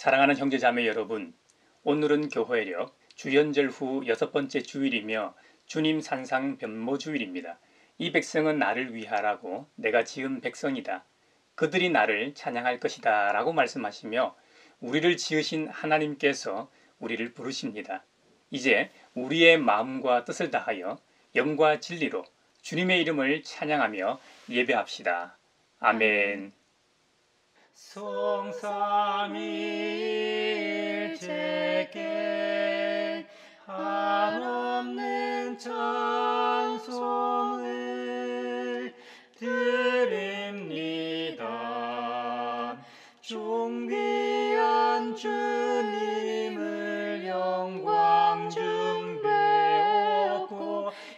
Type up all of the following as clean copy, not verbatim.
사랑하는 형제자매 여러분, 오늘은 교회력 주연절 후 6번째 주일이며 주님 산상 변모 주일입니다. 이 백성은 나를 위하라고 내가 지은 백성이다. 그들이 나를 찬양할 것이다 라고 말씀하시며 우리를 지으신 하나님께서 우리를 부르십니다. 이제 우리의 마음과 뜻을 다하여 영과 진리로 주님의 이름을 찬양하며 예배합시다. 아멘. 성삼위일체께 한없는 찬송을 드립니다. 존귀한 주님을 영광 중배하고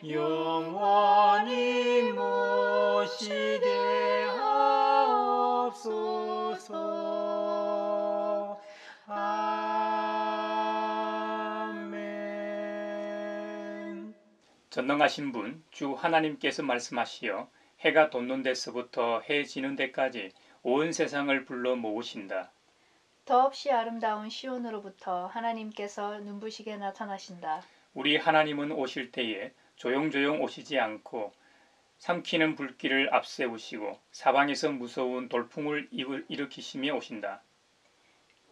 영원히 모시게 하옵소서. 아멘. 전능하신 분 주 하나님께서 말씀하시어 해가 돋는 데서부터 해 지는 데까지 온 세상을 불러 모으신다. 더없이 아름다운 시온으로부터 하나님께서 눈부시게 나타나신다. 우리 하나님은 오실 때에 조용조용 오시지 않고 삼키는 불길을 앞세우시고 사방에서 무서운 돌풍을 일으키시며 오신다.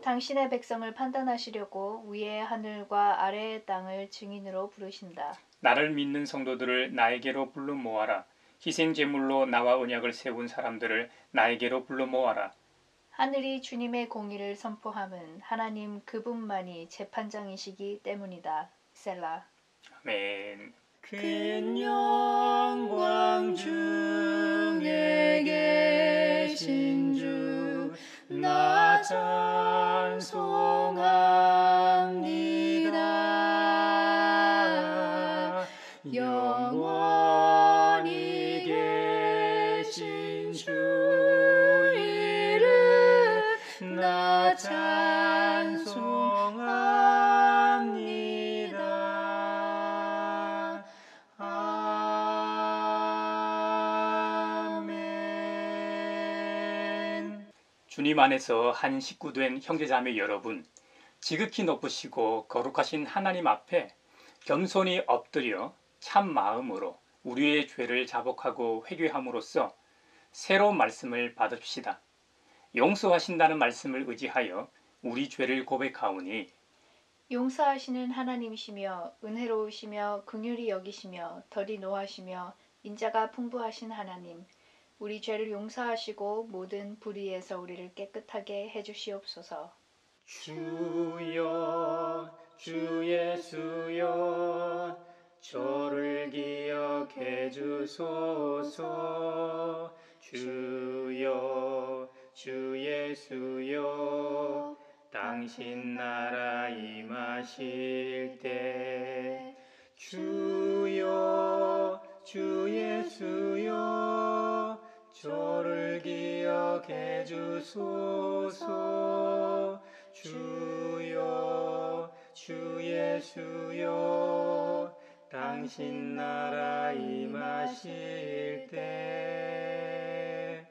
당신의 백성을 판단하시려고 위의 하늘과 아래의 땅을 증인으로 부르신다. 나를 믿는 성도들을 나에게로 불러 모아라. 희생 제물로 나와 언약을 세운 사람들을 나에게로 불러 모아라. 하늘이 주님의 공의를 선포함은 하나님 그분만이 재판장이시기 때문이다. 셀라. 아멘. 큰 영광 중에 계신 주 나 찬송합니다. 영원히 계신 주 이름 나 찬송합니다. 아멘. 주님 안에서 한 식구된 형제자매 여러분, 지극히 높으시고 거룩하신 하나님 앞에 겸손히 엎드려 참 마음으로 우리의 죄를 자복하고 회개함으로써 새로운 말씀을 받읍시다. 용서하신다는 말씀을 의지하여 우리 죄를 고백하오니 용서하시는 하나님이시며 은혜로우시며 긍휼히 여기시며 덜이 노하시며 인자가 풍부하신 하나님, 우리 죄를 용서하시고 모든 불의에서 우리를 깨끗하게 해주시옵소서. 주여 주 예수여 저를 기억해 주소서. 주여 주 예수여 당신 나라 임하실 때 주여 주 예수여 저를 기억해 주소서. 주여 주 예수여 당신 나라 임하실 때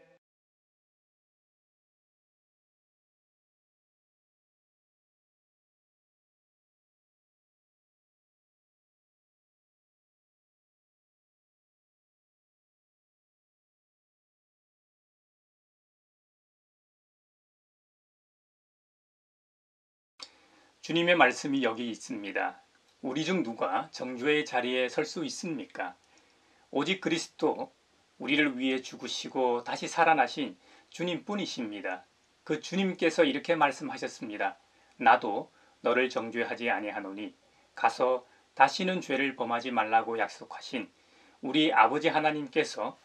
주님의 말씀이 여기 있습니다. 우리 중 누가 정죄의 자리에 설 수 있습니까? 오직 그리스도 우리를 위해 죽으시고 다시 살아나신 주님뿐이십니다. 그 주님께서 이렇게 말씀하셨습니다. 나도 너를 정죄하지 아니하노니 가서 다시는 죄를 범하지 말라고 약속하신 우리 아버지 하나님께서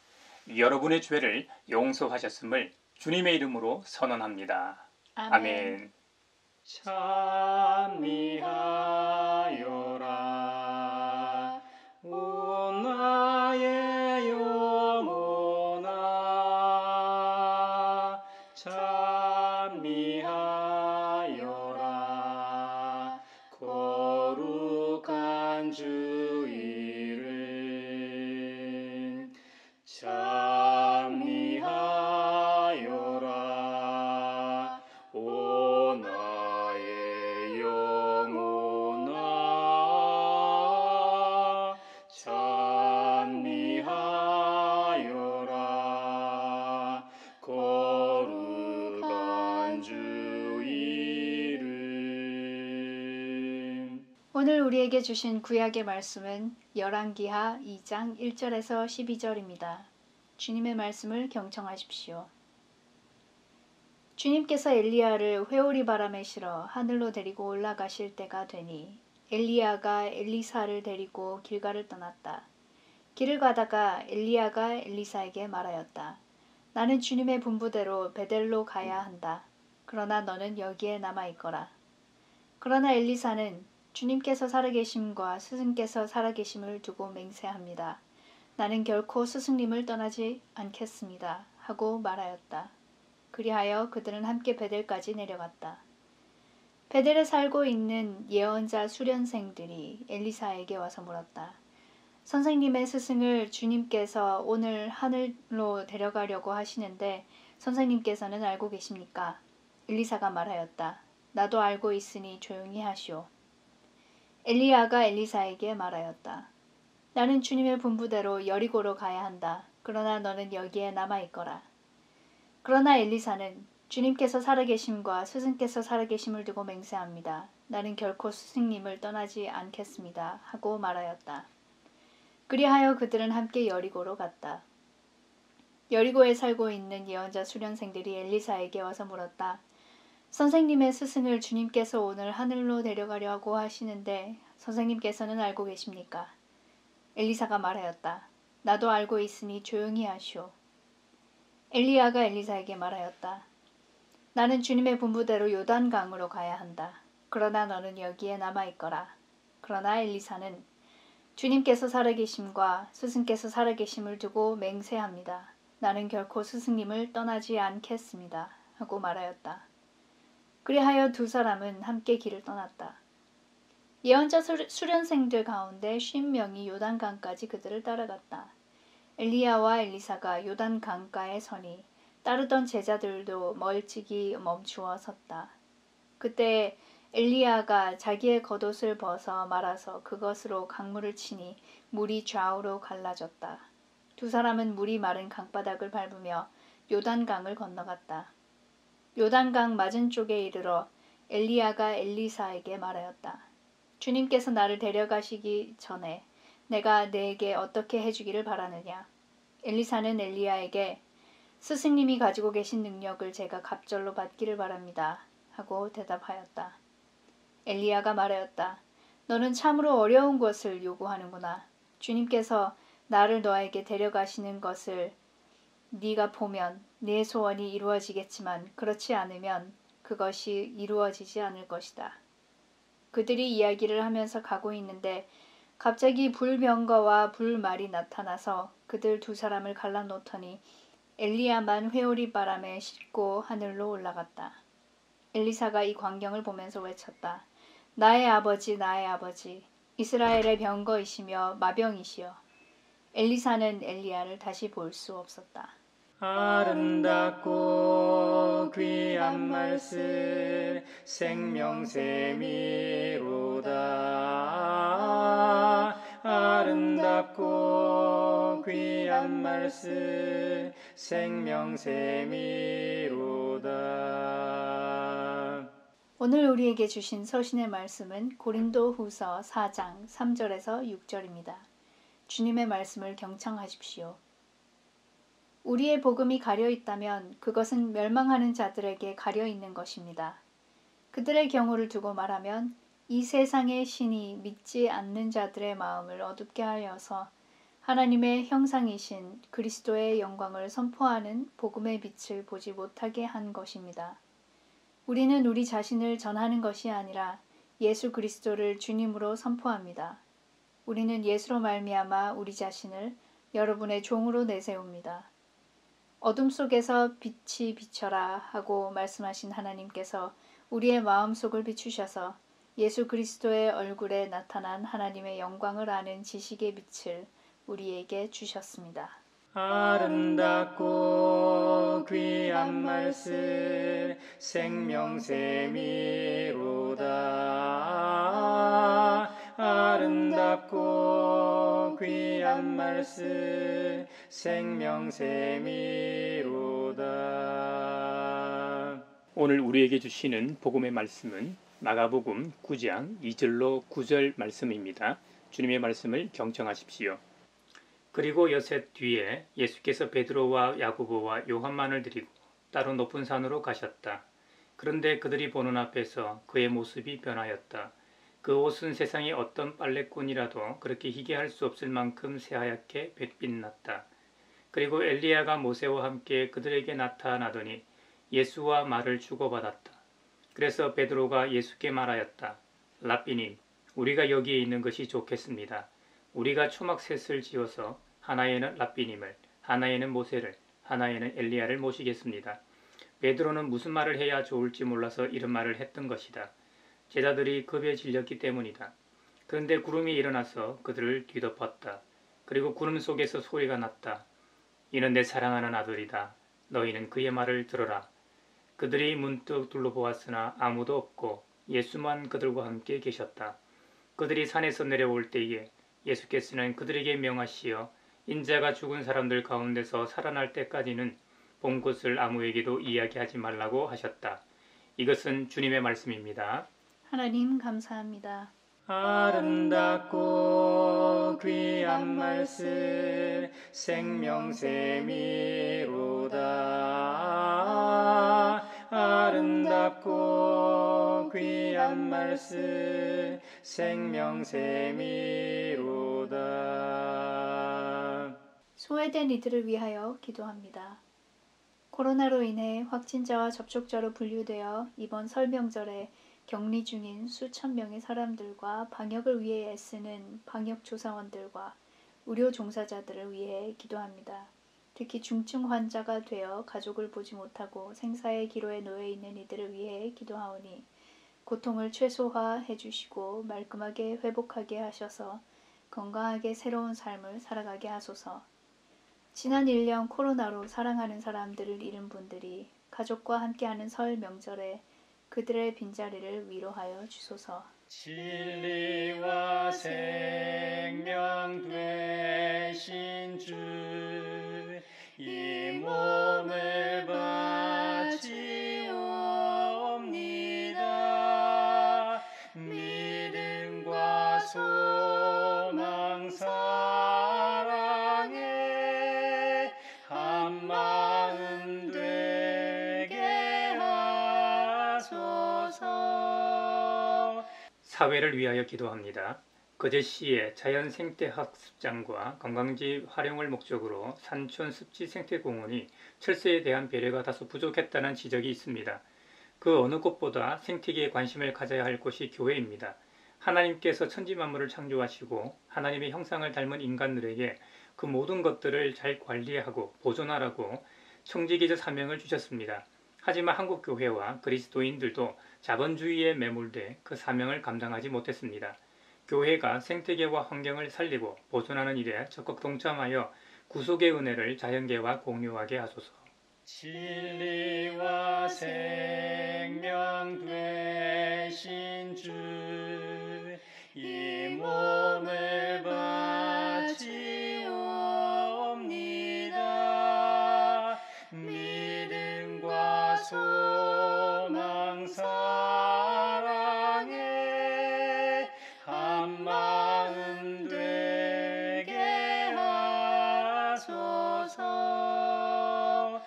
여러분의 죄를 용서하셨음을 주님의 이름으로 선언합니다. 아멘. 찬미하여라 오 나의 영혼아 찬미하여라 거룩한 주 이름 찬미하여라 오 나의 오늘 우리에게 주신 구약의 말씀은 열왕기하 2장 1절에서 12절입니다. 주님의 말씀을 경청하십시오. 주님께서 엘리야를 회오리 바람에 실어 하늘로 데리고 올라가실 때가 되니 엘리야가 엘리사를 데리고 길가를 떠났다. 길을 가다가 엘리야가 엘리사에게 말하였다. 나는 주님의 분부대로 베델로 가야 한다. 그러나 너는 여기에 남아 있거라. 그러나 엘리사는 주님께서 살아계심과 스승께서 살아계심을 두고 맹세합니다. 나는 결코 스승님을 떠나지 않겠습니다. 하고 말하였다. 그리하여 그들은 함께 베델까지 내려갔다. 베델에 살고 있는 예언자 수련생들이 엘리사에게 와서 물었다. 선생님의 스승을 주님께서 오늘 하늘로 데려가려고 하시는데 선생님께서는 알고 계십니까? 엘리사가 말하였다. 나도 알고 있으니 조용히 하시오. 엘리야가 엘리사에게 말하였다. 나는 주님의 분부대로 여리고로 가야 한다. 그러나 너는 여기에 남아 있거라. 그러나 엘리사는 주님께서 살아계심과 스승께서 살아계심을 두고 맹세합니다. 나는 결코 스승님을 떠나지 않겠습니다. 하고 말하였다. 그리하여 그들은 함께 여리고로 갔다. 여리고에 살고 있는 예언자 수련생들이 엘리사에게 와서 물었다. 선생님의 스승을 주님께서 오늘 하늘로 데려가려고 하시는데 선생님께서는 알고 계십니까? 엘리사가 말하였다. 나도 알고 있으니 조용히 하시오. 엘리야가 엘리사에게 말하였다. 나는 주님의 분부대로 요단강으로 가야 한다. 그러나 너는 여기에 남아 있거라. 그러나 엘리사는 주님께서 살아계심과 스승께서 살아계심을 두고 맹세합니다. 나는 결코 스승님을 떠나지 않겠습니다. 하고 말하였다. 그리하여 두 사람은 함께 길을 떠났다. 예언자 수련생들 가운데 50명이 요단강까지 그들을 따라갔다. 엘리야와 엘리사가 요단강가에 서니 따르던 제자들도 멀찍이 멈추어 섰다. 그때 엘리야가 자기의 겉옷을 벗어 말아서 그것으로 강물을 치니 물이 좌우로 갈라졌다. 두 사람은 물이 마른 강바닥을 밟으며 요단강을 건너갔다. 요단강 맞은 쪽에 이르러 엘리야가 엘리사에게 말하였다. 주님께서 나를 데려가시기 전에 내가 네게 어떻게 해주기를 바라느냐. 엘리사는 엘리야에게 스승님이 가지고 계신 능력을 제가 갑절로 받기를 바랍니다. 하고 대답하였다. 엘리야가 말하였다. 너는 참으로 어려운 것을 요구하는구나. 주님께서 나를 너에게 데려가시는 것을 네가 보면 네 소원이 이루어지겠지만 그렇지 않으면 그것이 이루어지지 않을 것이다. 그들이 이야기를 하면서 가고 있는데 갑자기 불병거와 불말이 나타나서 그들 두 사람을 갈라놓더니 엘리야만 회오리 바람에 싣고 하늘로 올라갔다. 엘리사가 이 광경을 보면서 외쳤다. 나의 아버지, 나의 아버지, 이스라엘의 병거이시며 마병이시여. 엘리사는 엘리야를 다시 볼 수 없었다. 아름답고 귀한 말씀 생명샘이로다. 아름답고 귀한 말씀 생명샘이로다. 오늘 우리에게 주신 서신의 말씀은 고린도후서 4장 3절에서 6절입니다. 주님의 말씀을 경청하십시오. 우리의 복음이 가려 있다면 그것은 멸망하는 자들에게 가려 있는 것입니다. 그들의 경우를 두고 말하면 이 세상의 신이 믿지 않는 자들의 마음을 어둡게 하여서 하나님의 형상이신 그리스도의 영광을 선포하는 복음의 빛을 보지 못하게 한 것입니다. 우리는 우리 자신을 전하는 것이 아니라 예수 그리스도를 주님으로 선포합니다. 우리는 예수로 말미암아 우리 자신을 여러분의 종으로 내세웁니다. 어둠 속에서 빛이 비쳐라 하고 말씀하신 하나님께서 우리의 마음속을 비추셔서 예수 그리스도의 얼굴에 나타난 하나님의 영광을 아는 지식의 빛을 우리에게 주셨습니다. 아름답고 귀한 말씀 생명샘이로다. 아름답고 귀한 말씀 생명샘이로다. 오늘 우리에게 주시는 복음의 말씀은 마가복음 9장 2절로 9절 말씀입니다. 주님의 말씀을 경청하십시오. 그리고 여셋 뒤에 예수께서 베드로와 야고보와 요한만을 데리고 따로 높은 산으로 가셨다. 그런데 그들이 보는 앞에서 그의 모습이 변하였다. 그 옷은 세상의 어떤 빨래꾼이라도 그렇게 희게 할 수 없을 만큼 새하얗게 빛났다. 그리고 엘리야가 모세와 함께 그들에게 나타나더니 예수와 말을 주고받았다. 그래서 베드로가 예수께 말하였다. 랍비님, 우리가 여기에 있는 것이 좋겠습니다. 우리가 초막셋을 지어서 하나에는 랍비님을, 하나에는 모세를, 하나에는 엘리야를 모시겠습니다. 베드로는 무슨 말을 해야 좋을지 몰라서 이런 말을 했던 것이다. 제자들이 급에 질렸기 때문이다. 그런데 구름이 일어나서 그들을 뒤덮었다. 그리고 구름 속에서 소리가 났다. 이는 내 사랑하는 아들이다. 너희는 그의 말을 들어라. 그들이 문득 둘러보았으나 아무도 없고 예수만 그들과 함께 계셨다. 그들이 산에서 내려올 때에 예수께서는 그들에게 명하시어 인자가 죽은 사람들 가운데서 살아날 때까지는 본 것을 아무에게도 이야기하지 말라고 하셨다. 이것은 주님의 말씀입니다. 하나님 감사합니다. 아름답고 귀한 말씀 생명샘이로다. 아름답고 귀한 말씀 생명샘이로다. 소외된 이들을 위하여 기도합니다. 코로나로 인해 확진자와 접촉자로 분류되어 이번 설 명절에 격리 중인 수천 명의 사람들과 방역을 위해 애쓰는 방역조사원들과 의료 종사자들을 위해 기도합니다. 특히 중증 환자가 되어 가족을 보지 못하고 생사의 기로에 놓여 있는 이들을 위해 기도하오니 고통을 최소화해 주시고 말끔하게 회복하게 하셔서 건강하게 새로운 삶을 살아가게 하소서. 지난 1년 코로나로 사랑하는 사람들을 잃은 분들이 가족과 함께하는 설 명절에 그들의 빈자리를 위로하여 주소서. 진리와 생명 되신 주, 이 몸을 바치옵니다. 믿음과 소망 사랑에 한 마음 되게 하소서. 사회를 위하여 기도합니다. 거제시의 자연생태학습장과 관광지 활용을 목적으로 산촌 습지생태공원이 철새에 대한 배려가 다소 부족했다는 지적이 있습니다. 그 어느 곳보다 생태계에 관심을 가져야 할 곳이 교회입니다. 하나님께서 천지만물을 창조하시고 하나님의 형상을 닮은 인간들에게 그 모든 것들을 잘 관리하고 보존하라고 청지기적 사명을 주셨습니다. 하지만 한국 교회와 그리스도인들도 자본주의에 매몰돼 그 사명을 감당하지 못했습니다. 교회가 생태계와 환경을 살리고 보존하는 일에 적극 동참하여 구속의 은혜를 자연계와 공유하게 하소서. 진리와 생명 되신 주, 이 몸을 바치옵니다. 믿음과 소망 사랑에 한 마음 되게 하소서.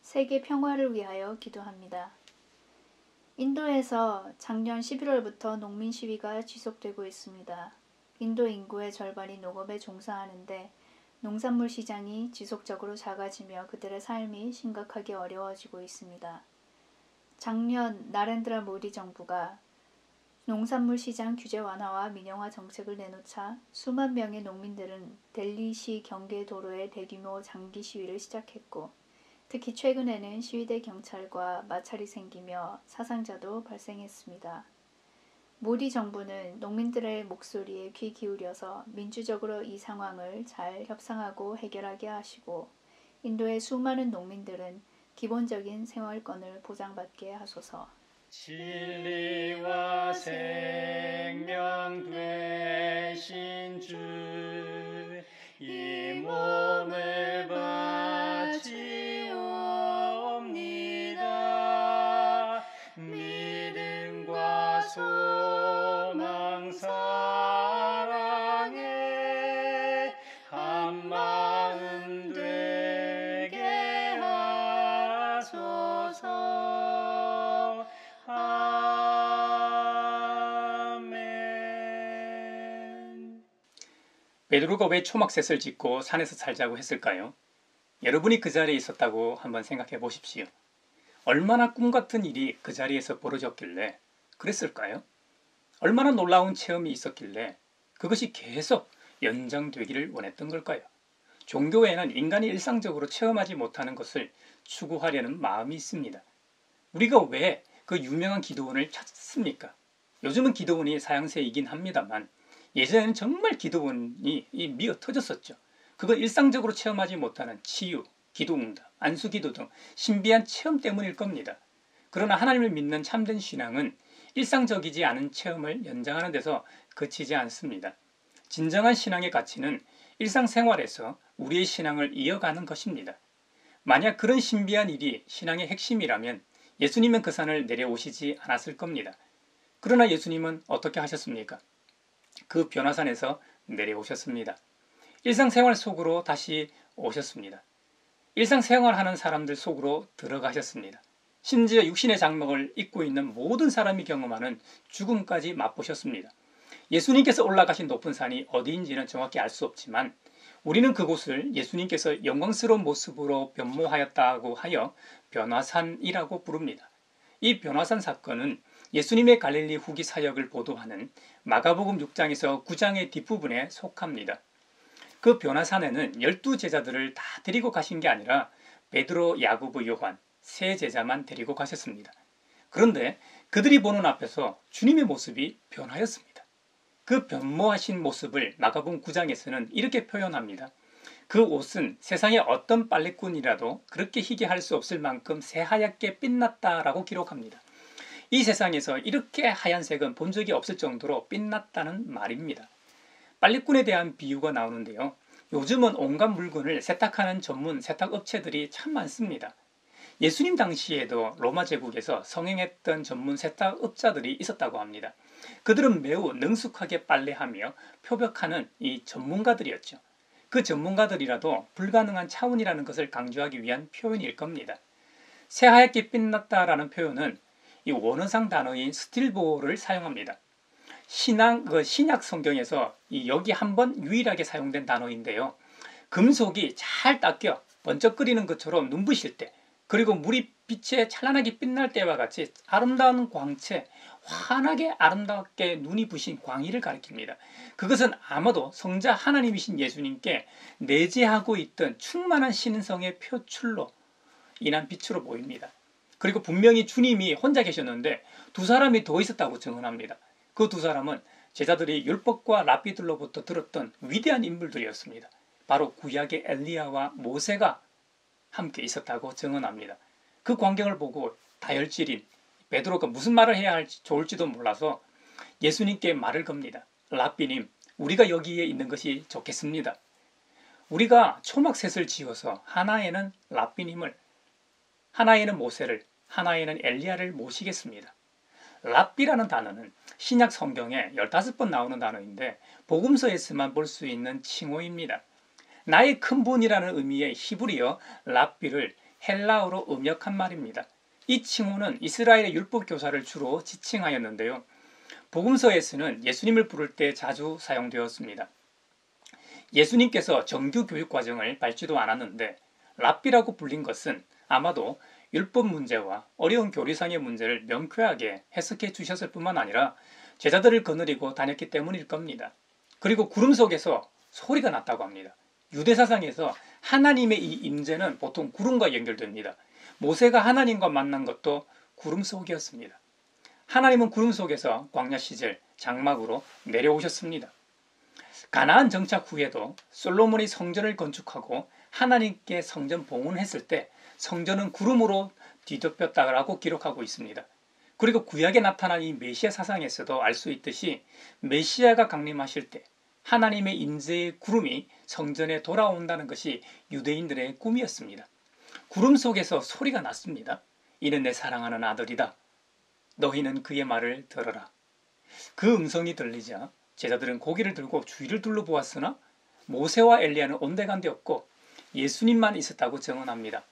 세계 평화를 위하여 기도합니다. 인도에서 작년 11월부터 농민 시위가 지속되고 있습니다. 인도 인구의 절반이 농업에 종사하는데 농산물 시장이 지속적으로 작아지며 그들의 삶이 심각하게 어려워지고 있습니다. 작년 나렌드라 모디 정부가 농산물 시장 규제 완화와 민영화 정책을 내놓자 수만 명의 농민들은 델리시 경계 도로에 대규모 장기 시위를 시작했고 특히 최근에는 시위대 경찰과 마찰이 생기며 사상자도 발생했습니다. 모디 정부는 농민들의 목소리에 귀 기울여서 민주적으로 이 상황을 잘 협상하고 해결하게 하시고 인도의 수많은 농민들은 기본적인 생활권을 보장받게 하소서. 진리와 생명 되신 주, 이 몸을 바치옵니다. 믿음과 베드로가 왜 초막셋을 짓고 산에서 살자고 했을까요? 여러분이 그 자리에 있었다고 한번 생각해 보십시오. 얼마나 꿈같은 일이 그 자리에서 벌어졌길래 그랬을까요? 얼마나 놀라운 체험이 있었길래 그것이 계속 연장되기를 원했던 걸까요? 종교에는 인간이 일상적으로 체험하지 못하는 것을 추구하려는 마음이 있습니다. 우리가 왜 그 유명한 기도원을 찾습니까? 요즘은 기도원이 사양세이긴 합니다만 예전에는 정말 기도원이 미어 터졌었죠. 그건 일상적으로 체험하지 못하는 치유, 기도응답, 안수기도 등 신비한 체험 때문일 겁니다. 그러나 하나님을 믿는 참된 신앙은 일상적이지 않은 체험을 연장하는 데서 그치지 않습니다. 진정한 신앙의 가치는 일상생활에서 우리의 신앙을 이어가는 것입니다. 만약 그런 신비한 일이 신앙의 핵심이라면 예수님은 그 산을 내려오시지 않았을 겁니다. 그러나 예수님은 어떻게 하셨습니까? 그 변화산에서 내려오셨습니다. 일상생활 속으로 다시 오셨습니다. 일상생활하는 사람들 속으로 들어가셨습니다. 심지어 육신의 장막을 입고 있는 모든 사람이 경험하는 죽음까지 맛보셨습니다. 예수님께서 올라가신 높은 산이 어디인지는 정확히 알 수 없지만 우리는 그곳을 예수님께서 영광스러운 모습으로 변모하였다고 하여 변화산이라고 부릅니다. 이 변화산 사건은 예수님의 갈릴리 후기 사역을 보도하는 마가복음 6장에서 9장의 뒷부분에 속합니다. 그 변화산에는 12제자들을 다 데리고 가신 게 아니라 베드로, 야고보, 요한 세 제자만 데리고 가셨습니다. 그런데 그들이 보는 앞에서 주님의 모습이 변하였습니다. 그 변모하신 모습을 마가복음 9장에서는 이렇게 표현합니다. 그 옷은 세상의 어떤 빨래꾼이라도 그렇게 희게 할 수 없을 만큼 새하얗게 빛났다라고 기록합니다. 이 세상에서 이렇게 하얀색은 본 적이 없을 정도로 빛났다는 말입니다. 빨래꾼에 대한 비유가 나오는데요. 요즘은 온갖 물건을 세탁하는 전문 세탁업체들이 참 많습니다. 예수님 당시에도 로마 제국에서 성행했던 전문 세탁업자들이 있었다고 합니다. 그들은 매우 능숙하게 빨래하며 표백하는 이 전문가들이었죠. 그 전문가들이라도 불가능한 차원이라는 것을 강조하기 위한 표현일 겁니다. 새하얗게 빛났다라는 표현은 이 원어상 단어인 스틸보를 사용합니다. 신약 성경에서 여기 한 번 유일하게 사용된 단어인데요. 금속이 잘 닦여 번쩍거리는 것처럼 눈부실 때, 그리고 물이 빛에 찬란하게 빛날 때와 같이 아름다운 광채, 환하게 아름답게 눈이 부신 광의를 가리킵니다. 그것은 아마도 성자 하나님이신 예수님께 내재하고 있던 충만한 신성의 표출로 인한 빛으로 보입니다. 그리고 분명히 주님이 혼자 계셨는데 두 사람이 더 있었다고 증언합니다. 그 두 사람은 제자들이 율법과 랍비들로부터 들었던 위대한 인물들이었습니다. 바로 구약의 엘리야와 모세가 함께 있었다고 증언합니다. 그 광경을 보고 다혈질인 베드로가 무슨 말을 해야 할지 좋을지도 몰라서 예수님께 말을 겁니다. 랍비님, 우리가 여기에 있는 것이 좋겠습니다. 우리가 초막셋을 지어서 하나에는 랍비님을, 하나에는 모세를, 하나에는 엘리야를 모시겠습니다. 랍비라는 단어는 신약 성경에 15번 나오는 단어인데 복음서에서만 볼 수 있는 칭호입니다. 나의 큰 분이라는 의미의 히브리어 랍비를 헬라어로 음역한 말입니다. 이 칭호는 이스라엘의 율법 교사를 주로 지칭하였는데요. 복음서에서는 예수님을 부를 때 자주 사용되었습니다. 예수님께서 정규 교육 과정을 밟지도 않았는데 랍비라고 불린 것은 아마도 율법 문제와 어려운 교리상의 문제를 명쾌하게 해석해 주셨을 뿐만 아니라 제자들을 거느리고 다녔기 때문일 겁니다. 그리고 구름 속에서 소리가 났다고 합니다. 유대 사상에서 하나님의 이 임재는 보통 구름과 연결됩니다. 모세가 하나님과 만난 것도 구름 속이었습니다. 하나님은 구름 속에서 광야 시절 장막으로 내려오셨습니다. 가나안 정착 후에도 솔로몬이 성전을 건축하고 하나님께 성전 봉헌했을 때 성전은 구름으로 뒤덮였다라고 기록하고 있습니다. 그리고 구약에 나타난 이 메시아 사상에서도 알 수 있듯이 메시아가 강림하실 때 하나님의 임재의 구름이 성전에 돌아온다는 것이 유대인들의 꿈이었습니다. 구름 속에서 소리가 났습니다. 이는 내 사랑하는 아들이다. 너희는 그의 말을 들어라. 그 음성이 들리자 제자들은 고개를 들고 주위를 둘러보았으나 모세와 엘리야는 온데간데 없고 예수님만 있었다고 증언합니다.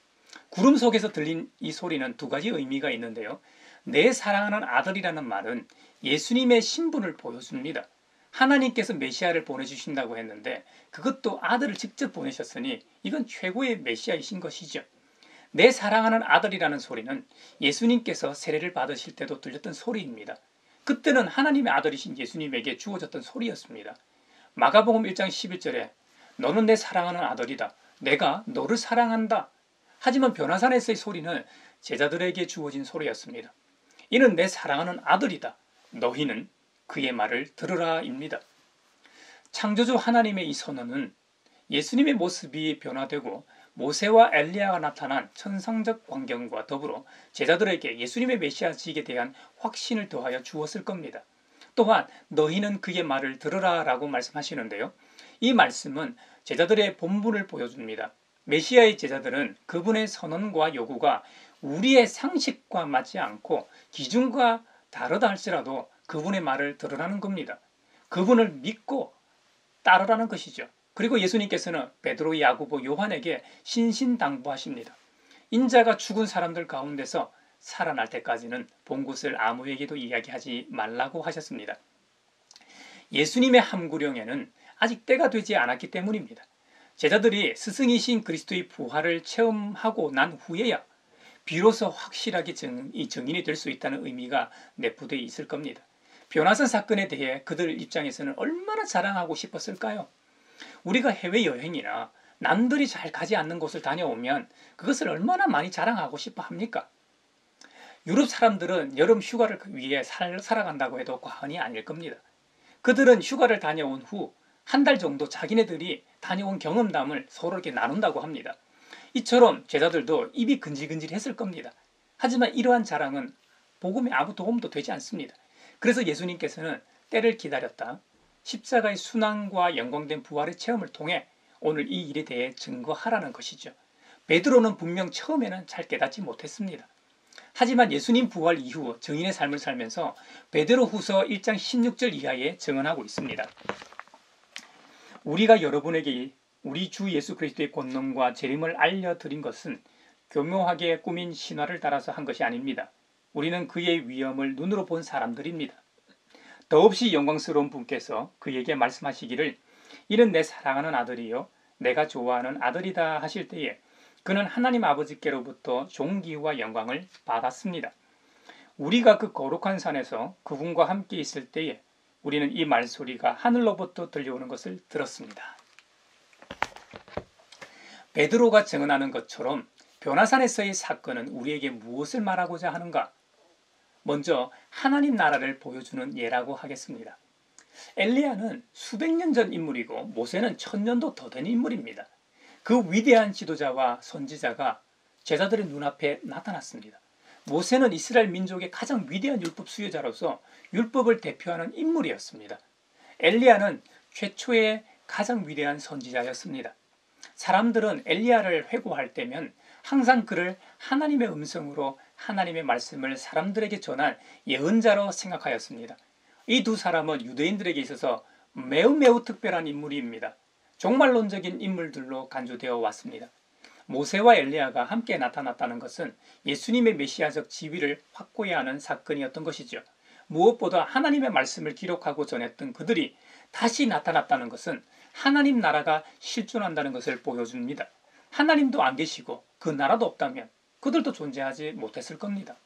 구름 속에서 들린 이 소리는 두 가지 의미가 있는데요. 내 사랑하는 아들이라는 말은 예수님의 신분을 보여줍니다. 하나님께서 메시아를 보내주신다고 했는데 그것도 아들을 직접 보내셨으니 이건 최고의 메시아이신 것이죠. 내 사랑하는 아들이라는 소리는 예수님께서 세례를 받으실 때도 들렸던 소리입니다. 그때는 하나님의 아들이신 예수님에게 주어졌던 소리였습니다. 마가복음 1장 11절에 너는 내 사랑하는 아들이다. 내가 너를 사랑한다. 하지만 변화산에서의 소리는 제자들에게 주어진 소리였습니다. 이는 내 사랑하는 아들이다. 너희는 그의 말을 들으라입니다. 창조주 하나님의 이 선언은 예수님의 모습이 변화되고 모세와 엘리야가 나타난 천상적 광경과 더불어 제자들에게 예수님의 메시아직에 대한 확신을 더하여 주었을 겁니다. 또한 너희는 그의 말을 들으라 라고 말씀하시는데요. 이 말씀은 제자들의 본분을 보여줍니다. 메시아의 제자들은 그분의 선언과 요구가 우리의 상식과 맞지 않고 기준과 다르다 할지라도 그분의 말을 들으라는 겁니다. 그분을 믿고 따르라는 것이죠. 그리고 예수님께서는 베드로, 야고보, 요한에게 신신당부하십니다. 인자가 죽은 사람들 가운데서 살아날 때까지는 본 것을 아무에게도 이야기하지 말라고 하셨습니다. 예수님의 함구령에는 아직 때가 되지 않았기 때문입니다. 제자들이 스승이신 그리스도의 부활을 체험하고 난 후에야 비로소 확실하게 증인이 될 수 있다는 의미가 내포되어 있을 겁니다. 변화산 사건에 대해 그들 입장에서는 얼마나 자랑하고 싶었을까요? 우리가 해외여행이나 남들이 잘 가지 않는 곳을 다녀오면 그것을 얼마나 많이 자랑하고 싶어 합니까? 유럽 사람들은 여름 휴가를 위해 살아간다고 해도 과언이 아닐 겁니다. 그들은 휴가를 다녀온 후 한 달 정도 자기네들이 다녀온 경험담을 서로에게 나눈다고 합니다. 이처럼 제자들도 입이 근질근질했을 겁니다. 하지만 이러한 자랑은 복음에 아무 도움도 되지 않습니다. 그래서 예수님께서는 때를 기다렸다. 십자가의 순환과 영광된 부활의 체험을 통해 오늘 이 일에 대해 증거하라는 것이죠. 베드로는 분명 처음에는 잘 깨닫지 못했습니다. 하지만 예수님 부활 이후 증인의 삶을 살면서 베드로후서 1장 16절 이하에 증언하고 있습니다. 우리가 여러분에게 우리 주 예수 그리스도의 권능과 재림을 알려드린 것은 교묘하게 꾸민 신화를 따라서 한 것이 아닙니다. 우리는 그의 위엄을 눈으로 본 사람들입니다. 더없이 영광스러운 분께서 그에게 말씀하시기를 이는 내 사랑하는 아들이요 내가 좋아하는 아들이다 하실 때에 그는 하나님 아버지께로부터 존귀와 영광을 받았습니다. 우리가 그 거룩한 산에서 그분과 함께 있을 때에 우리는 이 말소리가 하늘로부터 들려오는 것을 들었습니다. 베드로가 증언하는 것처럼 변화산에서의 사건은 우리에게 무엇을 말하고자 하는가? 먼저 하나님 나라를 보여주는 예라고 하겠습니다. 엘리야는 수백 년 전 인물이고 모세는 1000년도 더 된 인물입니다. 그 위대한 지도자와 선지자가 제자들의 눈앞에 나타났습니다. 모세는 이스라엘 민족의 가장 위대한 율법 수요자로서 율법을 대표하는 인물이었습니다. 엘리야는 최초의 가장 위대한 선지자였습니다. 사람들은 엘리야를 회고할 때면 항상 그를 하나님의 음성으로 하나님의 말씀을 사람들에게 전한 예언자로 생각하였습니다. 이 두 사람은 유대인들에게 있어서 매우 특별한 인물입니다. 종말론적인 인물들로 간주되어 왔습니다. 모세와 엘리야가 함께 나타났다는 것은 예수님의 메시아적 지위를 확고히 하는 사건이었던 것이죠. 무엇보다 하나님의 말씀을 기록하고 전했던 그들이 다시 나타났다는 것은 하나님 나라가 실존한다는 것을 보여줍니다. 하나님도 안 계시고 그 나라도 없다면 그들도 존재하지 못했을 겁니다.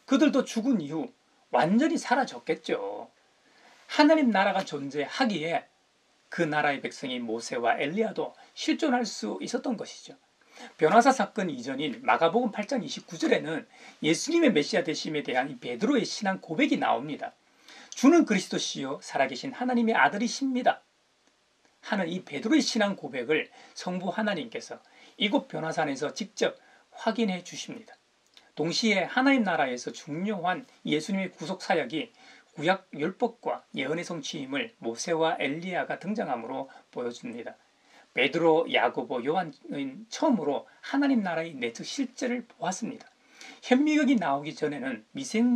그들도 죽은 이후 완전히 사라졌겠죠. 하나님 나라가 존재하기에 그 나라의 백성인 모세와 엘리야도 실존할 수 있었던 것이죠. 변화사 사건 이전인 마가복음 8장 29절에는 예수님의 메시아 되심에 대한 이 베드로의 신앙 고백이 나옵니다. 주는 그리스도시요 살아계신 하나님의 아들이십니다 하는 이 베드로의 신앙 고백을 성부 하나님께서 이곳 변화산에서 직접 확인해 주십니다. 동시에 하나님 나라에서 중요한 예수님의 구속 사역이 구약 율법과 예언의 성취임을 모세와 엘리야가 등장함으로 보여줍니다. 베드로, 야고보, 요한은 처음으로 하나님 나라의 내적 실제를 보았습니다. 현미경이 나오기 전에는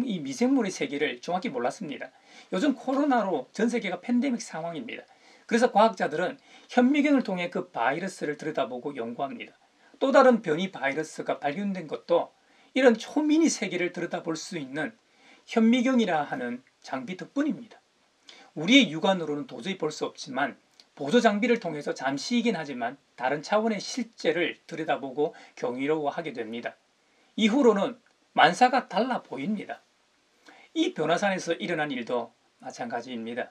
이 미생물의 세계를 정확히 몰랐습니다. 요즘 코로나로 전 세계가 팬데믹 상황입니다. 그래서 과학자들은 현미경을 통해 그 바이러스를 들여다보고 연구합니다. 또 다른 변이 바이러스가 발견된 것도 이런 초미니 세계를 들여다볼 수 있는 현미경이라 하는 장비 덕분입니다. 우리의 육안으로는 도저히 볼 수 없지만 보조 장비를 통해서 잠시이긴 하지만 다른 차원의 실제를 들여다보고 경이로워하게 됩니다. 이후로는 만사가 달라 보입니다. 이 변화산에서 일어난 일도 마찬가지입니다.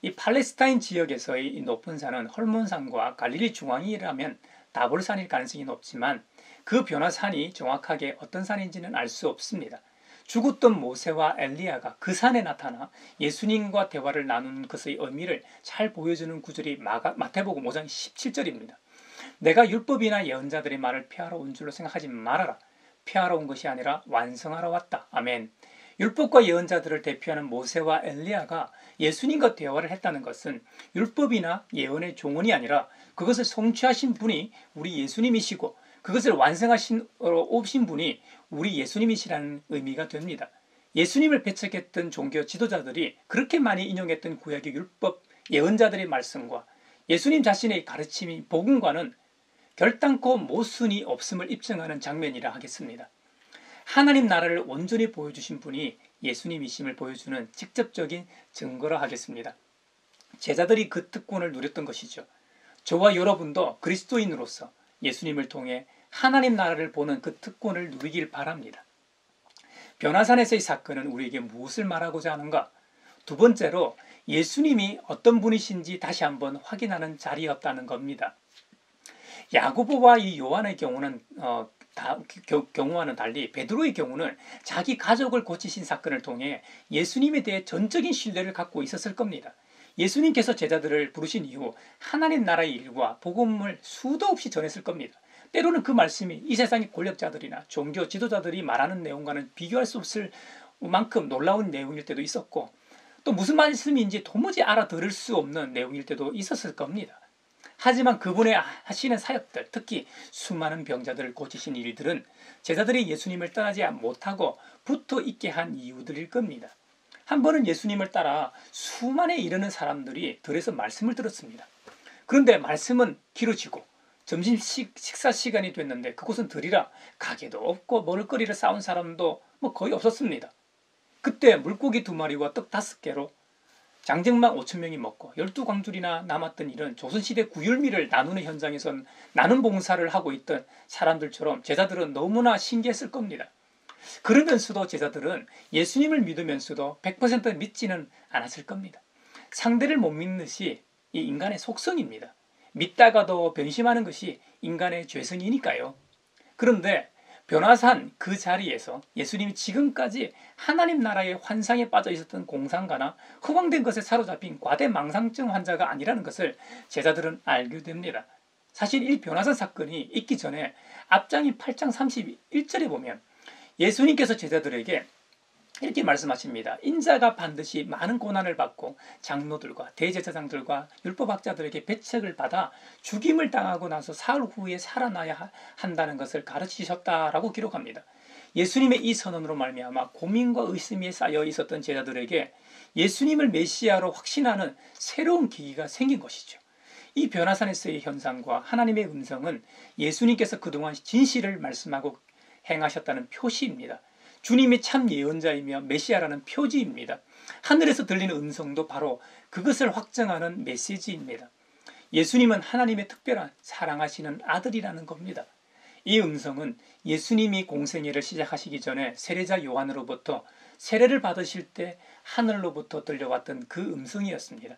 이 팔레스타인 지역에서의 이 높은 산은 헐몬산과 갈릴리 중앙이라면 다볼산일 가능성이 높지만 그 변화산이 정확하게 어떤 산인지는 알 수 없습니다. 죽었던 모세와 엘리야가 그 산에 나타나 예수님과 대화를 나눈 것의 의미를 잘 보여주는 구절이 마태복음 5장 17절입니다. 내가 율법이나 예언자들의 말을 폐하러 온 줄로 생각하지 말아라. 폐하러 온 것이 아니라 완성하러 왔다. 아멘. 율법과 예언자들을 대표하는 모세와 엘리야가 예수님과 대화를 했다는 것은 율법이나 예언의 종언이 아니라 그것을 성취하신 분이 우리 예수님이시고 그것을 완성하신 오신 분이 우리 예수님이시라는 의미가 됩니다. 예수님을 배척했던 종교 지도자들이 그렇게 많이 인용했던 구약의 율법, 예언자들의 말씀과 예수님 자신의 가르침이 복음과는 결단코 모순이 없음을 입증하는 장면이라 하겠습니다. 하나님 나라를 온전히 보여주신 분이 예수님이심을 보여주는 직접적인 증거라 하겠습니다. 제자들이 그 특권을 누렸던 것이죠. 저와 여러분도 그리스도인으로서 예수님을 통해 하나님 나라를 보는 그 특권을 누리길 바랍니다. 변화산에서의 사건은 우리에게 무엇을 말하고자 하는가? 두 번째로 예수님이 어떤 분이신지 다시 한번 확인하는 자리였다는 겁니다. 야고보와 이 요한의 경우는 경우와는 달리 베드로의 경우는 자기 가족을 고치신 사건을 통해 예수님에 대해 전적인 신뢰를 갖고 있었을 겁니다. 예수님께서 제자들을 부르신 이후 하나님 나라의 일과 복음을 수도 없이 전했을 겁니다. 때로는 그 말씀이 이 세상의 권력자들이나 종교 지도자들이 말하는 내용과는 비교할 수 없을 만큼 놀라운 내용일 때도 있었고 또 무슨 말씀인지 도무지 알아들을 수 없는 내용일 때도 있었을 겁니다. 하지만 그분의 하시는 사역들, 특히 수많은 병자들을 고치신 일들은 제자들이 예수님을 떠나지 못하고 붙어 있게 한 이유들일 겁니다. 한 번은 예수님을 따라 수만에 이르는 사람들이 들에서 말씀을 들었습니다. 그런데 말씀은 길어지고 점심 식사 시간이 됐는데 그곳은 들이라 가게도 없고 먹을거리를 싸운 사람도 거의 없었습니다. 그때 물고기 2마리와 떡 5개로 장정만 5,000명이 먹고 12광줄이나 남았던 일은 조선시대 구율미를 나누는 현장에선 나눔 봉사를 하고 있던 사람들처럼 제자들은 너무나 신기했을 겁니다. 그러면서도 제자들은 예수님을 믿으면서도 100% 믿지는 않았을 겁니다. 상대를 못 믿는 것이 이 인간의 속성입니다. 믿다가도 변심하는 것이 인간의 죄성이니까요. 그런데 변화산 그 자리에서 예수님이 지금까지 하나님 나라의 환상에 빠져 있었던 공상가나 허황된 것에 사로잡힌 과대망상증 환자가 아니라는 것을 제자들은 알게 됩니다. 사실 이 변화산 사건이 있기 전에 앞장인 8장 31절에 보면 예수님께서 제자들에게 이렇게 말씀하십니다. 인자가 반드시 많은 고난을 받고 장로들과 대제사장들과 율법학자들에게 배척을 받아 죽임을 당하고 나서 사흘 후에 살아나야 한다는 것을 가르치셨다라고 기록합니다. 예수님의 이 선언으로 말미암아 고민과 의심이 쌓여 있었던 제자들에게 예수님을 메시아로 확신하는 새로운 계기가 생긴 것이죠. 이 변화산에서의 현상과 하나님의 음성은 예수님께서 그동안 진실을 말씀하고 행하셨다는 표시입니다. 주님이 참 예언자이며 메시아라는 표지입니다. 하늘에서 들리는 음성도 바로 그것을 확정하는 메시지입니다. 예수님은 하나님의 특별한 사랑하시는 아들이라는 겁니다. 이 음성은 예수님이 공생애를 시작하시기 전에 세례자 요한으로부터 세례를 받으실 때 하늘로부터 들려왔던 그 음성이었습니다.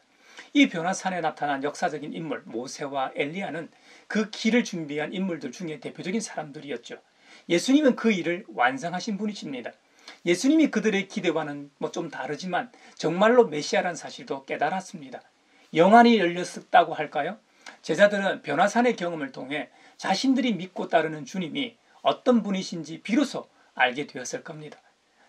이 변화산에 나타난 역사적인 인물 모세와 엘리야는 그 길을 준비한 인물들 중에 대표적인 사람들이었죠. 예수님은 그 일을 완성하신 분이십니다. 예수님이 그들의 기대와는 좀 다르지만 정말로 메시아라는 사실도 깨달았습니다. 영안이 열렸다고 할까요? 제자들은 변화산의 경험을 통해 자신들이 믿고 따르는 주님이 어떤 분이신지 비로소 알게 되었을 겁니다.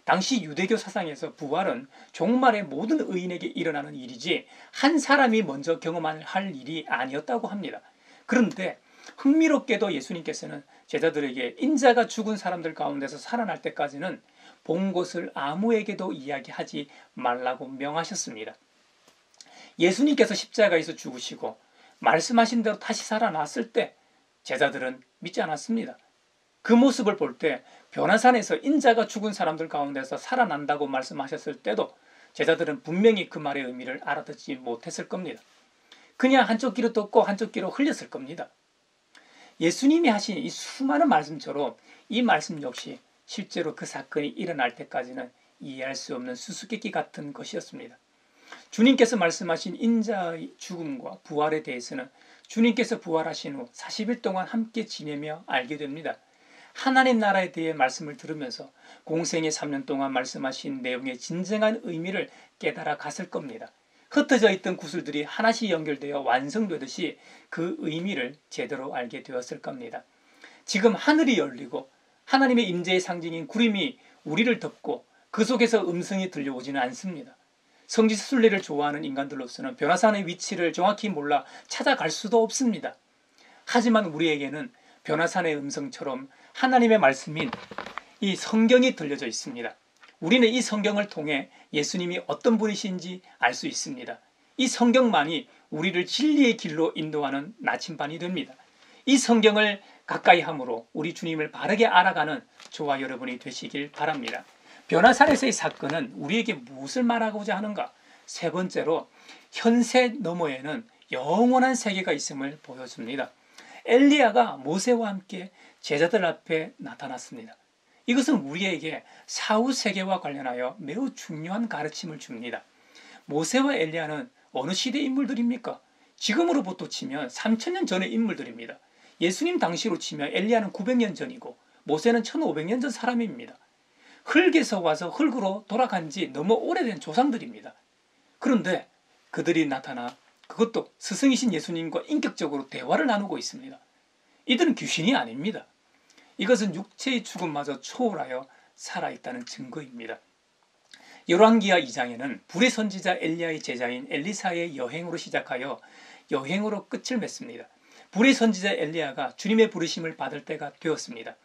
당시 유대교 사상에서 부활은 종말의 모든 의인에게 일어나는 일이지 한 사람이 먼저 경험할 일이 아니었다고 합니다. 그런데 흥미롭게도 예수님께서는 제자들에게 인자가 죽은 사람들 가운데서 살아날 때까지는 본 것을 아무에게도 이야기하지 말라고 명하셨습니다. 예수님께서 십자가에서 죽으시고 말씀하신 대로 다시 살아났을 때 제자들은 믿지 않았습니다. 그 모습을 볼 때 변화산에서 인자가 죽은 사람들 가운데서 살아난다고 말씀하셨을 때도 제자들은 분명히 그 말의 의미를 알아듣지 못했을 겁니다. 그냥 한쪽 귀로 듣고 한쪽 귀로 흘렸을 겁니다. 예수님이 하신 이 수많은 말씀처럼 이 말씀 역시 실제로 그 사건이 일어날 때까지는 이해할 수 없는 수수께끼 같은 것이었습니다. 주님께서 말씀하신 인자의 죽음과 부활에 대해서는 주님께서 부활하신 후 40일 동안 함께 지내며 알게 됩니다. 하나님 나라에 대해 말씀을 들으면서 공생의 3년 동안 말씀하신 내용의 진정한 의미를 깨달아 갔을 겁니다. 흩어져 있던 구슬들이 하나씩 연결되어 완성되듯이 그 의미를 제대로 알게 되었을 겁니다. 지금 하늘이 열리고 하나님의 임재의 상징인 구름이 우리를 덮고 그 속에서 음성이 들려오지는 않습니다. 성지순례를 좋아하는 인간들로서는 변화산의 위치를 정확히 몰라 찾아갈 수도 없습니다. 하지만 우리에게는 변화산의 음성처럼 하나님의 말씀인 이 성경이 들려져 있습니다. 우리는 이 성경을 통해 예수님이 어떤 분이신지 알 수 있습니다. 이 성경만이 우리를 진리의 길로 인도하는 나침반이 됩니다. 이 성경을 가까이 함으로 우리 주님을 바르게 알아가는 저와 여러분이 되시길 바랍니다. 변화산에서의 사건은 우리에게 무엇을 말하고자 하는가? 세 번째로 현세 너머에는 영원한 세계가 있음을 보여줍니다. 엘리야가 모세와 함께 제자들 앞에 나타났습니다. 이것은 우리에게 사후 세계와 관련하여 매우 중요한 가르침을 줍니다. 모세와 엘리야는 어느 시대 인물들입니까? 지금으로부터 치면 3000년 전의 인물들입니다. 예수님 당시로 치면 엘리야는 900년 전이고 모세는 1500년 전 사람입니다. 흙에서 와서 흙으로 돌아간 지 너무 오래된 조상들입니다. 그런데 그들이 나타나 그것도 스승이신 예수님과 인격적으로 대화를 나누고 있습니다. 이들은 귀신이 아닙니다. 이것은 육체의 죽음마저 초월하여 살아있다는 증거입니다. 열왕기하 2장에는 불의 선지자 엘리야의 제자인 엘리사의 여행으로 시작하여 여행으로 끝을 맺습니다. 불의 선지자 엘리야가 주님의 부르심을 받을 때가 되었습니다.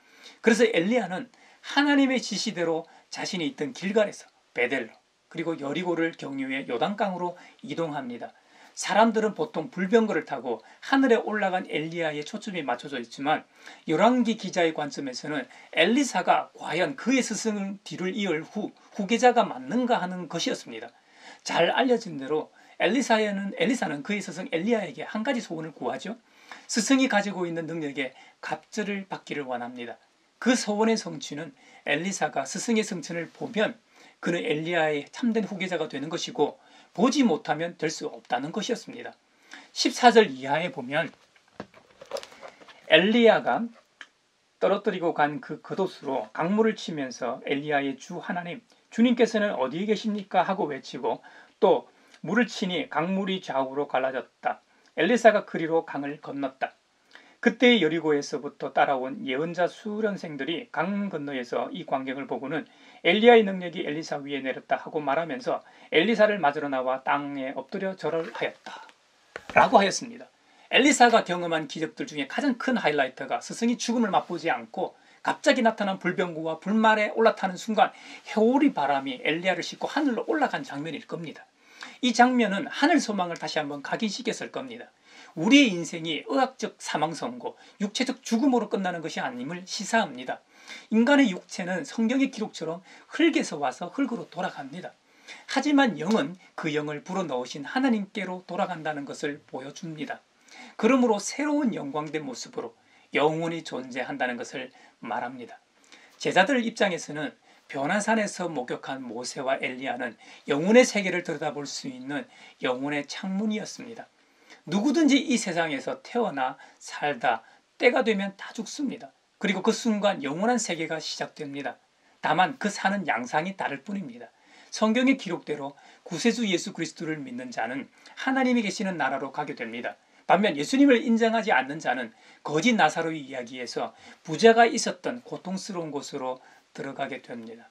그래서 엘리야는 하나님의 지시대로 자신이 있던 길갈에서 베델로 그리고 여리고를 경유해 요단강으로 이동합니다. 사람들은 보통 불병거를 타고 하늘에 올라간 엘리야에 초점이 맞춰져 있지만 열왕기 기자의 관점에서는 엘리사가 과연 그의 스승 뒤를 이을 후계자가 맞는가 하는 것이었습니다. 잘 알려진 대로 엘리사는 그의 스승 엘리야에게 한 가지 소원을 구하죠. 스승이 가지고 있는 능력에 갑절을 받기를 원합니다. 그 소원의 성취는 엘리사가 스승의 성천을 보면 그는 엘리야의 참된 후계자가 되는 것이고 보지 못하면 될 수 없다는 것이었습니다. 14절 이하에 보면 엘리야가 떨어뜨리고 간 그 겉옷으로 강물을 치면서 엘리야의 주 하나님, 주님께서는 어디에 계십니까? 하고 외치고 또 물을 치니 강물이 좌우로 갈라졌다. 엘리사가 그리로 강을 건넜다. 그때 여리고에서부터 따라온 예언자 수련생들이 강 건너에서 이 광경을 보고는 엘리야의 능력이 엘리사 위에 내렸다 하고 말하면서 엘리사를 맞으러 나와 땅에 엎드려 절을 하였다 라고 하였습니다. 엘리사가 경험한 기적들 중에 가장 큰 하이라이트가 스승이 죽음을 맛보지 않고 갑자기 나타난 불병구와 불말에 올라타는 순간 해오리 바람이 엘리야를 싣고 하늘로 올라간 장면일 겁니다. 이 장면은 하늘 소망을 다시 한번 각인시켰을 겁니다. 우리의 인생이 의학적 사망 선고, 육체적 죽음으로 끝나는 것이 아님을 시사합니다. 인간의 육체는 성경의 기록처럼 흙에서 와서 흙으로 돌아갑니다. 하지만 영은 그 영을 불어넣으신 하나님께로 돌아간다는 것을 보여줍니다. 그러므로 새로운 영광된 모습으로 영원히 존재한다는 것을 말합니다. 제자들 입장에서는 변화산에서 목격한 모세와 엘리야는 영혼의 세계를 들여다볼 수 있는 영혼의 창문이었습니다. 누구든지 이 세상에서 태어나 살다 때가 되면 다 죽습니다. 그리고 그 순간 영원한 세계가 시작됩니다. 다만 그 사는 양상이 다를 뿐입니다. 성경의 기록대로 구세주 예수 그리스도를 믿는 자는 하나님이 계시는 나라로 가게 됩니다. 반면 예수님을 인정하지 않는 자는 거짓 나사로의 이야기에서 부자가 있었던 고통스러운 곳으로 들어가게 됩니다.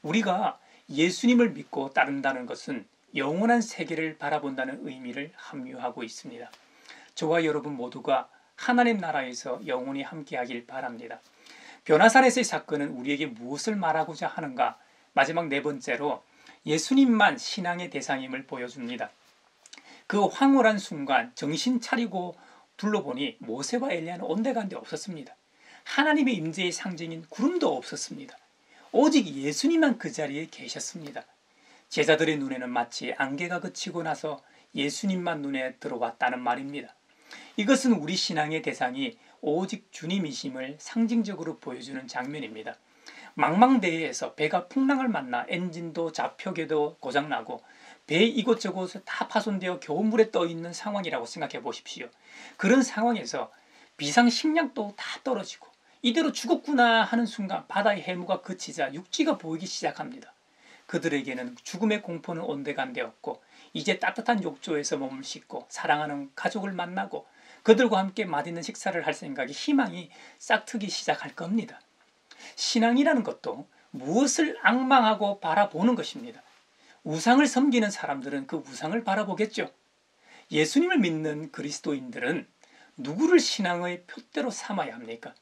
우리가 예수님을 믿고 따른다는 것은 영원한 세계를 바라본다는 의미를 함유하고 있습니다. 저와 여러분 모두가 하나님 나라에서 영원히 함께하길 바랍니다. 변화산에서의 사건은 우리에게 무엇을 말하고자 하는가? 마지막 네 번째로 예수님만 신앙의 대상임을 보여줍니다. 그 황홀한 순간 정신 차리고 둘러보니 모세와 엘리야는 온데간데 없었습니다. 하나님의 임재의 상징인 구름도 없었습니다. 오직 예수님만 그 자리에 계셨습니다. 제자들의 눈에는 마치 안개가 그치고 나서 예수님만 눈에 들어왔다는 말입니다. 이것은 우리 신앙의 대상이 오직 주님이심을 상징적으로 보여주는 장면입니다. 망망대해에서 배가 풍랑을 만나 엔진도 좌표계도 고장나고 배 이곳저곳 다 파손되어 겨우 물에 떠있는 상황이라고 생각해 보십시오. 그런 상황에서 비상식량도 다 떨어지고 이대로 죽었구나 하는 순간 바다의 해무가 그치자 육지가 보이기 시작합니다. 그들에게는 죽음의 공포는 온데간데없고 이제 따뜻한 욕조에서 몸을 씻고 사랑하는 가족을 만나고 그들과 함께 맛있는 식사를 할 생각이 희망이 싹트기 시작할 겁니다. 신앙이라는 것도 무엇을 앙망하고 바라보는 것입니다. 우상을 섬기는 사람들은 그 우상을 바라보겠죠. 예수님을 믿는 그리스도인들은 누구를 신앙의 표대로 삼아야 합니까?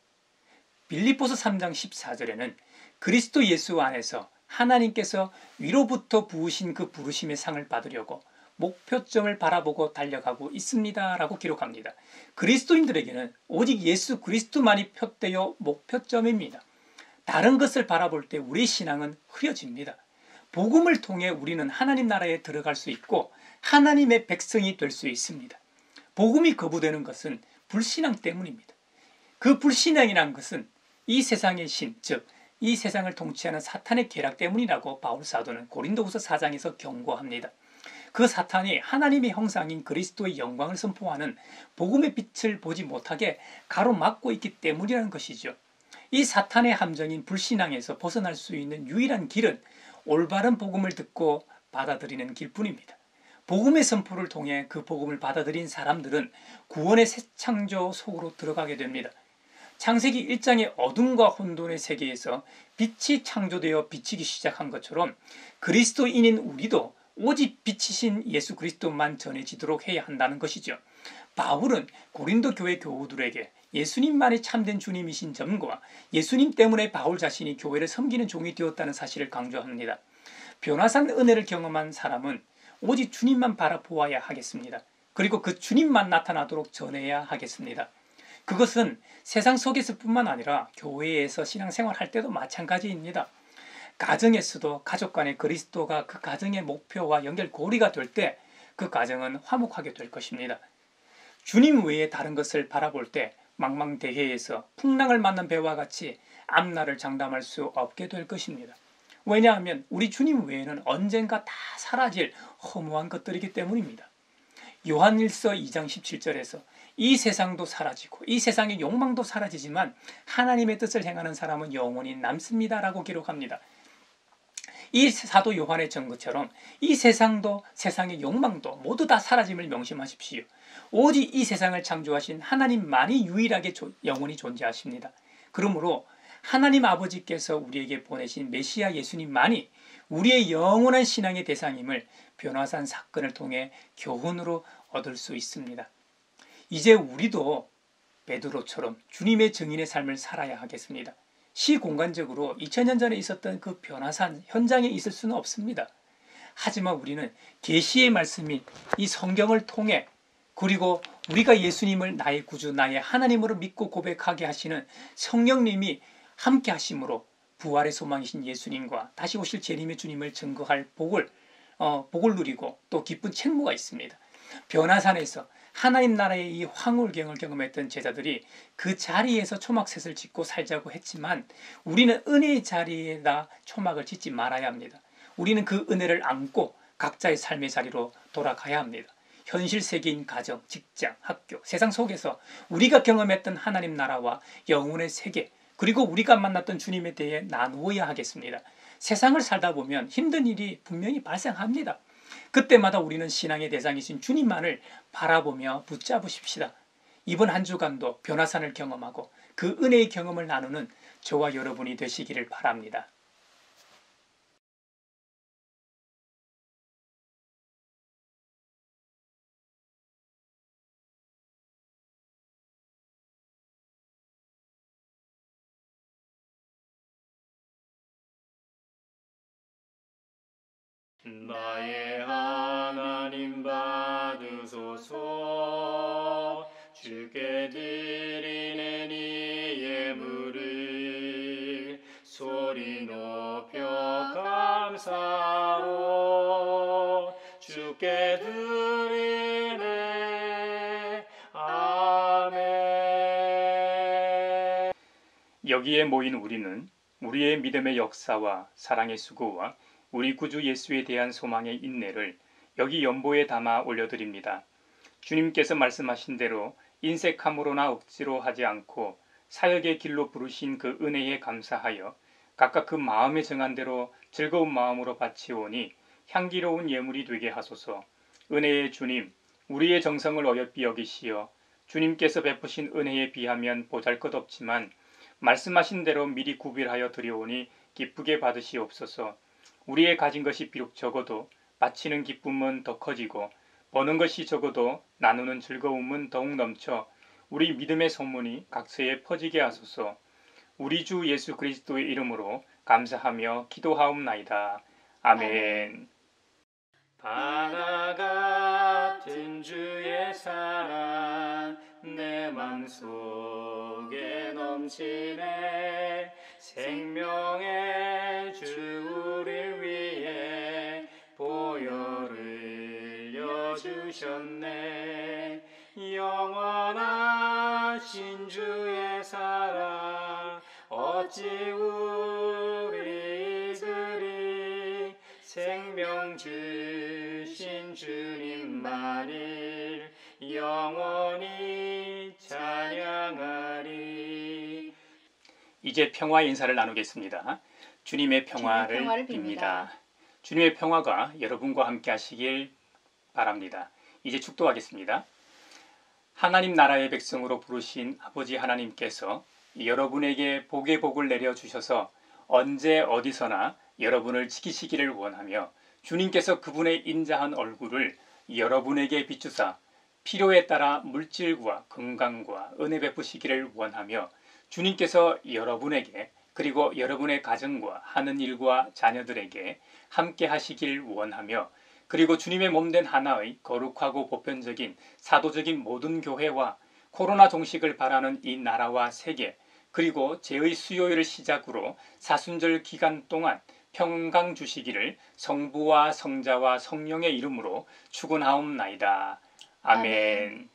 빌립보서 3장 14절에는 그리스도 예수 안에서 하나님께서 위로부터 부으신 그 부르심의 상을 받으려고 목표점을 바라보고 달려가고 있습니다 라고 기록합니다. 그리스도인들에게는 오직 예수 그리스도만이 표대요 목표점입니다. 다른 것을 바라볼 때 우리 신앙은 흐려집니다. 복음을 통해 우리는 하나님 나라에 들어갈 수 있고 하나님의 백성이 될 수 있습니다. 복음이 거부되는 것은 불신앙 때문입니다. 그 불신앙이란 것은 이 세상의 신, 즉 이 세상을 통치하는 사탄의 계략 때문이라고 바울 사도는 고린도후서 4장에서 경고합니다. 그 사탄이 하나님의 형상인 그리스도의 영광을 선포하는 복음의 빛을 보지 못하게 가로막고 있기 때문이라는 것이죠. 이 사탄의 함정인 불신앙에서 벗어날 수 있는 유일한 길은 올바른 복음을 듣고 받아들이는 길뿐입니다. 복음의 선포를 통해 그 복음을 받아들인 사람들은 구원의 새 창조 속으로 들어가게 됩니다. 창세기 1장의 어둠과 혼돈의 세계에서 빛이 창조되어 비치기 시작한 것처럼 그리스도인인 우리도 오직 빛이신 예수 그리스도만 전해지도록 해야 한다는 것이죠. 바울은 고린도 교회 교우들에게 예수님만이 참된 주님이신 점과 예수님 때문에 바울 자신이 교회를 섬기는 종이 되었다는 사실을 강조합니다. 변화산 은혜를 경험한 사람은 오직 주님만 바라보아야 하겠습니다. 그리고 그 주님만 나타나도록 전해야 하겠습니다. 그것은 세상 속에서 뿐만 아니라 교회에서 신앙생활할 때도 마찬가지입니다. 가정에서도 가족 간의 그리스도가 그 가정의 목표와 연결고리가 될 때 그 가정은 화목하게 될 것입니다. 주님 외에 다른 것을 바라볼 때 망망대해에서 풍랑을 맞는 배와 같이 앞날을 장담할 수 없게 될 것입니다. 왜냐하면 우리 주님 외에는 언젠가 다 사라질 허무한 것들이기 때문입니다. 요한일서 2장 17절에서 이 세상도 사라지고 이 세상의 욕망도 사라지지만 하나님의 뜻을 행하는 사람은 영원히 남습니다 라고 기록합니다. 이 사도 요한의 증거처럼 이 세상도 세상의 욕망도 모두 다 사라짐을 명심하십시오. 오직 이 세상을 창조하신 하나님만이 유일하게 영원히 존재하십니다. 그러므로 하나님 아버지께서 우리에게 보내신 메시아 예수님만이 우리의 영원한 신앙의 대상임을 변화산 사건을 통해 교훈으로 얻을 수 있습니다. 이제 우리도 베드로처럼 주님의 증인의 삶을 살아야 하겠습니다. 시공간적으로 2000년 전에 있었던 그 변화산 현장에 있을 수는 없습니다. 하지만 우리는 계시의 말씀인 이 성경을 통해 그리고 우리가 예수님을 나의 구주, 나의 하나님으로 믿고 고백하게 하시는 성령님이 함께 하심으로 부활의 소망이신 예수님과 다시 오실 재림의 주님을 증거할 복을 누리고 또 기쁜 책무가 있습니다. 변화산에서 하나님 나라의 이 황홀경을 경험했던 제자들이 그 자리에서 초막셋을 짓고 살자고 했지만 우리는 은혜의 자리에다 초막을 짓지 말아야 합니다. 우리는 그 은혜를 안고 각자의 삶의 자리로 돌아가야 합니다. 현실 세계인 가정, 직장, 학교, 세상 속에서 우리가 경험했던 하나님 나라와 영혼의 세계 그리고 우리가 만났던 주님에 대해 나누어야 하겠습니다. 세상을 살다 보면 힘든 일이 분명히 발생합니다. 그때마다 우리는 신앙의 대상이신 주님만을 바라보며 붙잡으십시다. 이번 한 주간도 변화산을 경험하고 그 은혜의 경험을 나누는 저와 여러분이 되시기를 바랍니다. 나의 하나님 받으소서. 주께 드리는 이 예물을 소리 높여 감사로 주께 드리네. 아멘. 여기에 모인 우리는 우리의 믿음의 역사와 사랑의 수고와 우리 구주 예수에 대한 소망의 인내를 여기 연보에 담아 올려드립니다. 주님께서 말씀하신 대로 인색함으로나 억지로 하지 않고 사역의 길로 부르신 그 은혜에 감사하여 각각 그 마음에 정한 대로 즐거운 마음으로 바치오니 향기로운 예물이 되게 하소서. 은혜의 주님, 우리의 정성을 어여삐 여기시어 주님께서 베푸신 은혜에 비하면 보잘것없지만 말씀하신 대로 미리 구별하여 드려오니 기쁘게 받으시옵소서. 우리의 가진 것이 비록 적어도 바치는 기쁨은 더 커지고 버는 것이 적어도 나누는 즐거움은 더욱 넘쳐 우리 믿음의 소문이 각처에 퍼지게 하소서. 우리 주 예수 그리스도의 이름으로 감사하며 기도하옵나이다. 아멘. 바다 같은 주의 사랑 내 맘속에 넘치네. 생명의 주 우릴 위해 보혈을 흘려주셨네. 영원하신 주의 사랑 어찌 우리들이 생명 주신 주님만을 영원히 찬양하리. 이제 평화 인사를 나누겠습니다. 주님의 평화를 평화를 빕니다. 주님의 평화가 여러분과 함께 하시길 바랍니다. 이제 축도하겠습니다. 하나님 나라의 백성으로 부르신 아버지 하나님께서 여러분에게 복의 복을 내려주셔서 언제 어디서나 여러분을 지키시기를 원하며 주님께서 그분의 인자한 얼굴을 여러분에게 비추사 필요에 따라 물질과 건강과 은혜 베푸시기를 원하며 주님께서 여러분에게 그리고 여러분의 가정과 하는 일과 자녀들에게 함께 하시길 원하며 그리고 주님의 몸된 하나의 거룩하고 보편적인 사도적인 모든 교회와 코로나 종식을 바라는 이 나라와 세계 그리고 제의 수요일을 시작으로 사순절 기간 동안 평강 주시기를 성부와 성자와 성령의 이름으로 축원하옵나이다. 아멘.